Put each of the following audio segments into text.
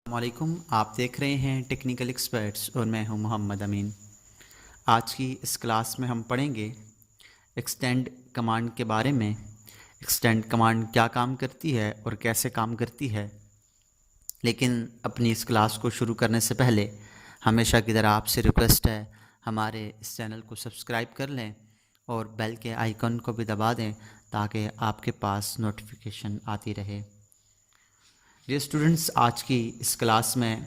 वालेकुम। आप देख रहे हैं टेक्निकल एक्सपर्ट्स और मैं हूं मोहम्मद अमीन। आज की इस क्लास में हम पढ़ेंगे एक्सटेंड कमांड के बारे में। एक्सटेंड कमांड क्या काम करती है और कैसे काम करती है। लेकिन अपनी इस क्लास को शुरू करने से पहले हमेशा की तरह आपसे रिक्वेस्ट है, हमारे इस चैनल को सब्सक्राइब कर लें और बेल के आइकन को भी दबा दें ताकि आपके पास नोटिफिकेशन आती रहे। ये स्टूडेंट्स, आज की इस क्लास में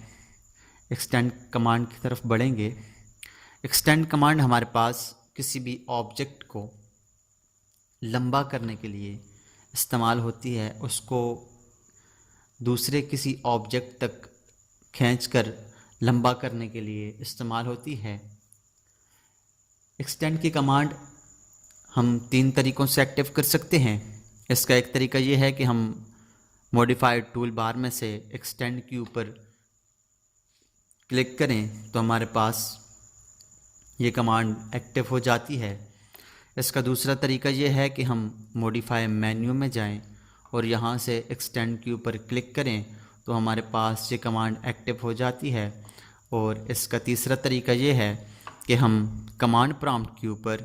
एक्सटेंड कमांड की तरफ बढ़ेंगे। एक्सटेंड कमांड हमारे पास किसी भी ऑब्जेक्ट को लंबा करने के लिए इस्तेमाल होती है, उसको दूसरे किसी ऑब्जेक्ट तक खींचकर लंबा करने के लिए इस्तेमाल होती है। एक्सटेंड की कमांड हम 3 तरीक़ों से एक्टिव कर सकते हैं। इसका एक तरीका ये है कि हम मॉडिफाइड टूल बार में से एक्सटेंड के ऊपर क्लिक करें तो हमारे पास ये कमांड एक्टिव हो जाती है। इसका दूसरा तरीका ये है कि हम मॉडिफाई मेन्यू में जाएं और यहाँ से एक्सटेंड के ऊपर क्लिक करें तो हमारे पास ये कमांड एक्टिव हो जाती है। और इसका तीसरा तरीका ये है कि हम कमांड प्रॉम्प्ट के ऊपर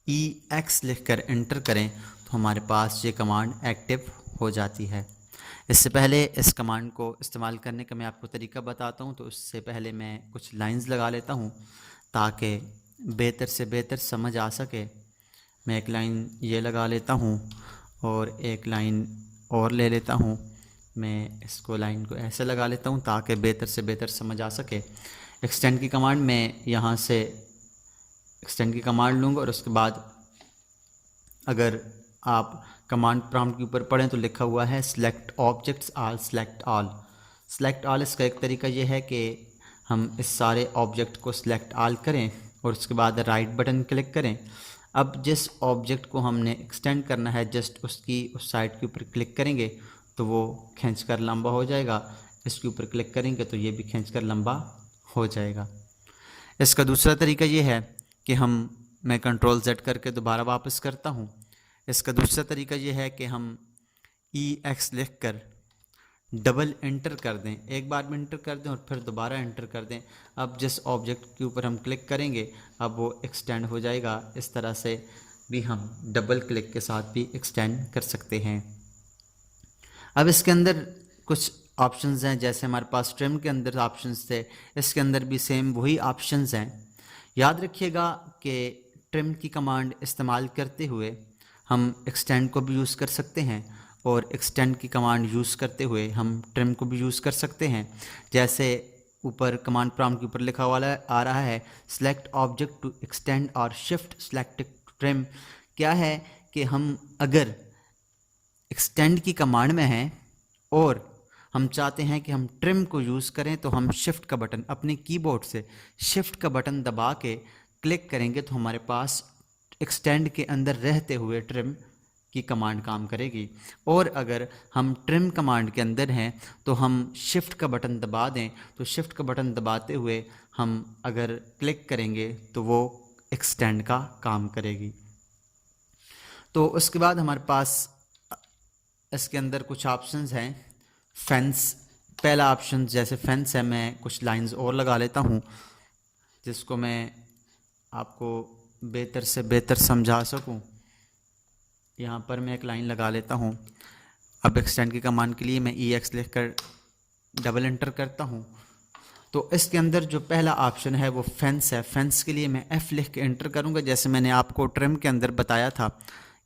EX लिखकर एंटर करें तो हमारे पास ये कमांड एक्टिव हो जाती है। इससे पहले इस कमांड को इस्तेमाल करने का मैं आपको तरीका बताता हूं, तो उससे पहले मैं कुछ लाइंस लगा लेता हूं ताकि बेहतर से बेहतर समझ आ सके। मैं एक लाइन ये लगा लेता हूं और एक लाइन और ले लेता हूं। मैं इसको लाइन को ऐसे लगा लेता हूं ताकि बेहतर से बेहतर समझ आ सके। एक्सटेंड की कमांड में यहाँ से एक्सटेंड की कमांड लूँगा और उसके बाद अगर आप कमांड प्रॉम्प्ट के ऊपर पढ़ें तो लिखा हुआ है select objects all, select all. Select all इसका एक तरीका ये है कि हम इस सारे ऑब्जेक्ट को सेलेक्ट ऑल करें और उसके बाद राइट बटन क्लिक करें। अब जिस ऑब्जेक्ट को हमने एक्सटेंड करना है जस्ट उसकी उस साइड के ऊपर क्लिक करेंगे तो वो खींचकर लंबा हो जाएगा। इसके ऊपर क्लिक करेंगे तो ये भी खींचकर लंबा हो जाएगा। इसका दूसरा तरीका ये है कि मैं कंट्रोल Z करके दोबारा वापस करता हूँ। इसका दूसरा तरीका ये है कि हम EX लिख कर डबल एंटर कर दें, एक बार में एंटर कर दें और फिर दोबारा एंटर कर दें। अब जिस ऑब्जेक्ट के ऊपर हम क्लिक करेंगे अब वो एक्सटेंड हो जाएगा। इस तरह से भी हम डबल क्लिक के साथ भी एक्सटेंड कर सकते हैं। अब इसके अंदर कुछ ऑप्शंस हैं, जैसे हमारे पास ट्रिम के अंदर ऑप्शंस थे, इसके अंदर भी सेम वही ऑप्शंस हैं। याद रखिएगा कि ट्रिम की कमांड इस्तेमाल करते हुए हम एक्सटेंड को भी यूज़ कर सकते हैं और एक्सटेंड की कमांड यूज़ करते हुए हम ट्रिम को भी यूज़ कर सकते हैं। जैसे ऊपर कमांड प्रॉम्प्ट के ऊपर लिखा हुआ आ रहा है सेलेक्ट ऑब्जेक्ट टू एक्सटेंड और शिफ्ट सेलेक्ट ट्रिम। क्या है कि हम अगर एक्सटेंड की कमांड में हैं और हम चाहते हैं कि हम ट्रिम को यूज़ करें तो हम शिफ्ट का बटन अपने कीबोर्ड से शिफ्ट का बटन दबा के क्लिक करेंगे तो हमारे पास एक्सटेंड के अंदर रहते हुए ट्रिम की कमांड काम करेगी। और अगर हम ट्रिम कमांड के अंदर हैं तो हम शिफ्ट का बटन दबा दें तो शिफ्ट का बटन दबाते हुए हम अगर क्लिक करेंगे तो वो एक्सटेंड का काम करेगी। तो उसके बाद हमारे पास इसके अंदर कुछ ऑप्शंस हैं। फेंस पहला ऑप्शन, जैसे फेंस है, मैं कुछ लाइंस और लगा लेता हूँ जिसको मैं आपको बेहतर से बेहतर समझा सकूँ। यहाँ पर मैं एक लाइन लगा लेता हूँ। अब एक्सटेंड की कमांड के लिए मैं EX लिख कर डबल एंटर करता हूँ तो इसके अंदर जो पहला ऑप्शन है वो फेंस है। फेंस के लिए मैं F लिख के एंटर करूँगा। जैसे मैंने आपको ट्रिम के अंदर बताया था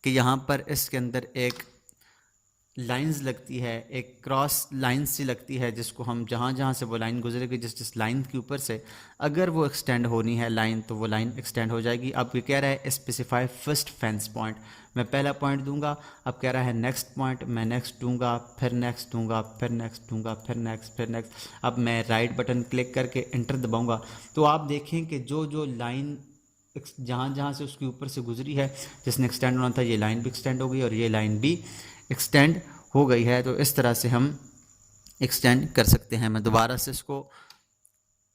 कि यहाँ पर इसके अंदर एक लाइंस लगती है, एक क्रॉस लाइन सी लगती है जिसको हम जहाँ से वो लाइन गुजरेगी जिस लाइन के ऊपर से अगर वो एक्सटेंड होनी है लाइन तो वो लाइन एक्सटेंड हो जाएगी। अब ये कह रहा है स्पेसिफाई फर्स्ट फेंस पॉइंट, मैं पहला पॉइंट दूंगा। अब कह रहा है नेक्स्ट पॉइंट, मैं नेक्स्ट दूंगा, फिर नेक्स्ट दूंगा, फिर नेक्स्ट दूंगा, फिर नेक्स्ट, फिर नेक्स्ट। अब मैं राइट बटन क्लिक करके एंटर दबाऊँगा तो आप देखें कि जो लाइन जहाँ से उसके ऊपर से गुजरी है जिसने एक्सटेंड होना था ये लाइन भी एक्सटेंड हो गई और ये लाइन भी एक्सटेंड हो गई है। तो इस तरह से हम एक्सटेंड कर सकते हैं। मैं दोबारा से इसको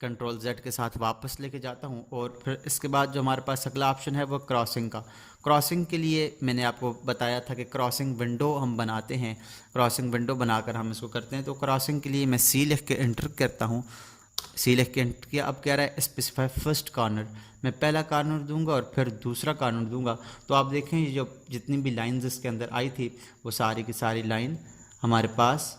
कंट्रोल Z के साथ वापस लेके जाता हूँ। और फिर इसके बाद जो हमारे पास अगला ऑप्शन है वो क्रॉसिंग का। क्रॉसिंग के लिए मैंने आपको बताया था कि क्रॉसिंग विंडो हम बनाते हैं, क्रॉसिंग विंडो बनाकर हम इसको करते हैं। तो क्रॉसिंग के लिए मैं C लिख के एंटर करता हूँ। C लिख के एंटर किया। अब कह रहा है स्पेसिफाई फर्स्ट कॉर्नर, मैं पहला कॉर्नर दूंगा और फिर दूसरा कॉर्नर दूंगा। तो आप देखें ये जो जितनी भी लाइंस इसके अंदर आई थी वो सारी की सारी लाइन हमारे पास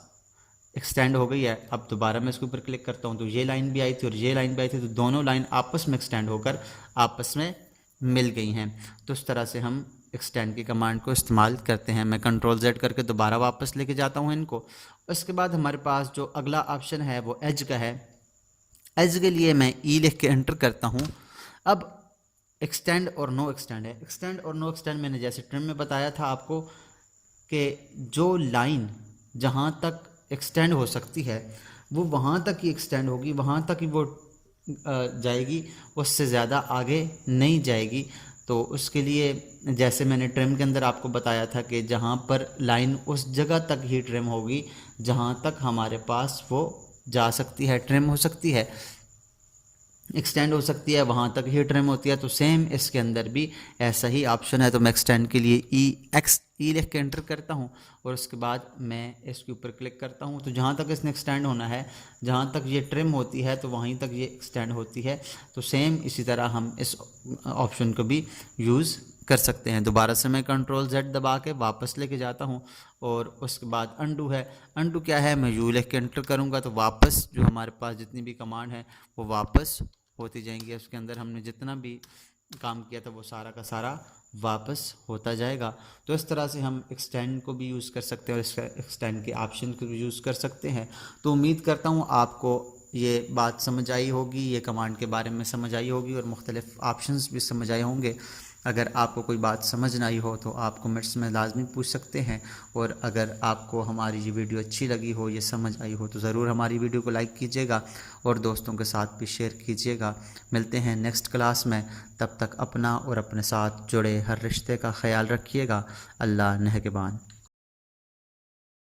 एक्सटेंड हो गई है। अब दोबारा मैं इसके ऊपर क्लिक करता हूँ तो ये लाइन भी आई थी और ये लाइन भी आई थी, तो दोनों लाइन आपस में एक्सटेंड होकर आपस में मिल गई हैं। तो इस तरह से हम एक्सटेंड की कमांड को इस्तेमाल करते हैं। मैं कंट्रोल Z करके दोबारा वापस लेके जाता हूँ इनको। उसके बाद हमारे पास जो अगला ऑप्शन है वो एज का है। एज के लिए मैं E लिख के एंटर करता हूँ। अब एक्सटेंड और नो एक्सटेंड है। एक्सटेंड और नो एक्सटेंड मैंने जैसे ट्रिम में बताया था आपको कि जो लाइन जहाँ तक एक्सटेंड हो सकती है वो वहाँ तक ही एक्सटेंड होगी, वहाँ तक ही वो जाएगी, उससे ज़्यादा आगे नहीं जाएगी। तो उसके लिए जैसे मैंने ट्रिम के अंदर आपको बताया था कि जहाँ पर लाइन उस जगह तक ही ट्रिम होगी जहाँ तक हमारे पास वो जा सकती है, ट्रिम हो सकती है, एक्सटेंड हो सकती है, वहाँ तक ही ट्रिम होती है। तो सेम इसके अंदर भी ऐसा ही ऑप्शन है। तो मैं एक्सटेंड के लिए ई लिख के एंटर करता हूँ और उसके बाद मैं इसके ऊपर क्लिक करता हूँ। तो जहाँ तक इसने एक्सटेंड होना है, जहाँ तक ये ट्रिम होती है तो वहीं तक ये एक्सटेंड होती है। तो सेम इसी तरह हम इस ऑप्शन को भी यूज़ कर सकते हैं। दोबारा से मैं कंट्रोल Z दबा के वापस लेके जाता हूँ और उसके बाद अंडू है। अंडू क्या है, मैं यू लिख के एंटर करूँगा तो वापस जो हमारे पास जितनी भी कमांड है वो वापस होती जाएंगी। उसके अंदर हमने जितना भी काम किया था वो सारा का सारा वापस होता जाएगा। तो इस तरह से हम एक्सटेंड को भी यूज़ कर सकते हैं और इसका एक्सटेंड के ऑप्शन को भी यूज़ कर सकते हैं। तो उम्मीद करता हूँ आपको ये बात समझ आई होगी, ये कमांड के बारे में समझ आई होगी और मुख्तलिफ ऑप्शंस भी समझ आए होंगे। अगर आपको कोई बात समझ ना आई हो तो आप कमेंट्स में लाजमी पूछ सकते हैं। और अगर आपको हमारी ये वीडियो अच्छी लगी हो, ये समझ आई हो, तो ज़रूर हमारी वीडियो को लाइक कीजिएगा और दोस्तों के साथ भी शेयर कीजिएगा। मिलते हैं नेक्स्ट क्लास में, तब तक अपना और अपने साथ जुड़े हर रिश्ते का ख्याल रखिएगा। अल्लाह नेहगबान।